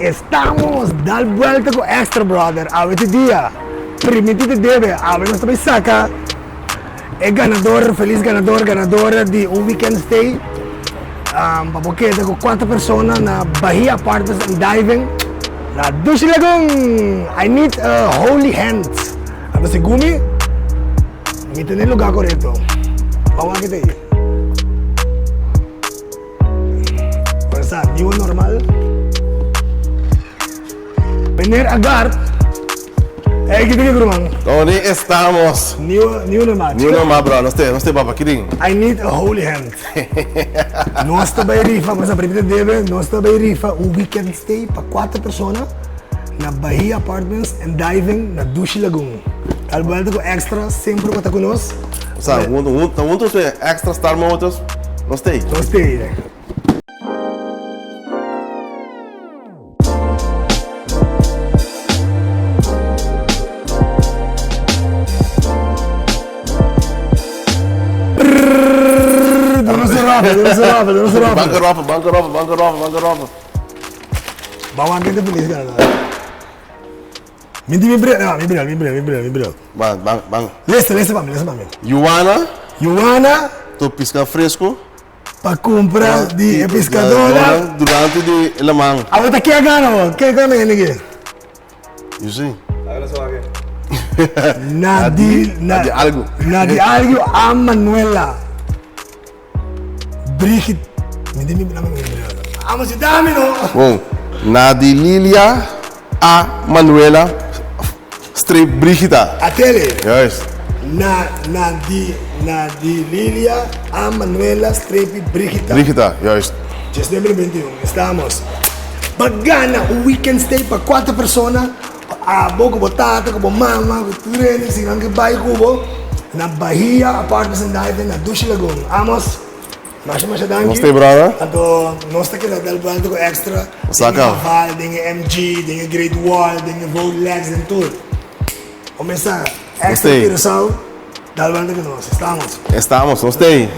Estamos dal vuelta com Extra Brother. A este dia, permite te deve, a ver nossa saca. É ganador, feliz ganador, ganadora de weekend stay. Papoquete com 4 pessoas na Bahia Apartments and Diving. Na Dushi Lagoon. I need holy hands. Ano si Gumi? Mita na lugar correto. Vamos aqui tayo. Para new normal. Bener agar. Kita que grumang. Onde estamos? New normal. New normal, bro. Não sei, papa, kidding. I need a holy hand. Nós também rifa, mas a primeira deve, nós também rifa weekend stay para 4 pessoas na Bahia Apartments and Diving na Dushi Lagoon. Alberto com extra, sempre para estar conosco. Sabe, extra star motors, não sei. Nós tem. Não se rofa. Banca. Bawa kita feliz kan? Me brilha. Bang. Lista, mami. Yuana, tu pisca fresco. Para comprar de pescadora. Durante de lamang. Agora tá aqui a gana, que gana é ninguém? You see? Nadi algo a Manuela. Brigitte. Me ama se dami no. Bom, Nadi Lilia a Manuela Strip Brigida. A tele. Yes. Nadi Lilia a Manuela Strepi Brigida. Brigida, yes. Just número 21. Estamos. Bagana, um weekend stay para 4 pessoas. A boca botata, como mama, com treino, se não que vai cubo. Na Bahia Apartments and Diving na Dushi Lagoon. Amos. Mas danke. Nós tem, brother. Então, nós temos que dar o com extra. Saca. Tem MG, tem Great Wall, tem Rolex e tudo. Começar. Extra tiração. Dá o com nós. Estamos. Nós tem.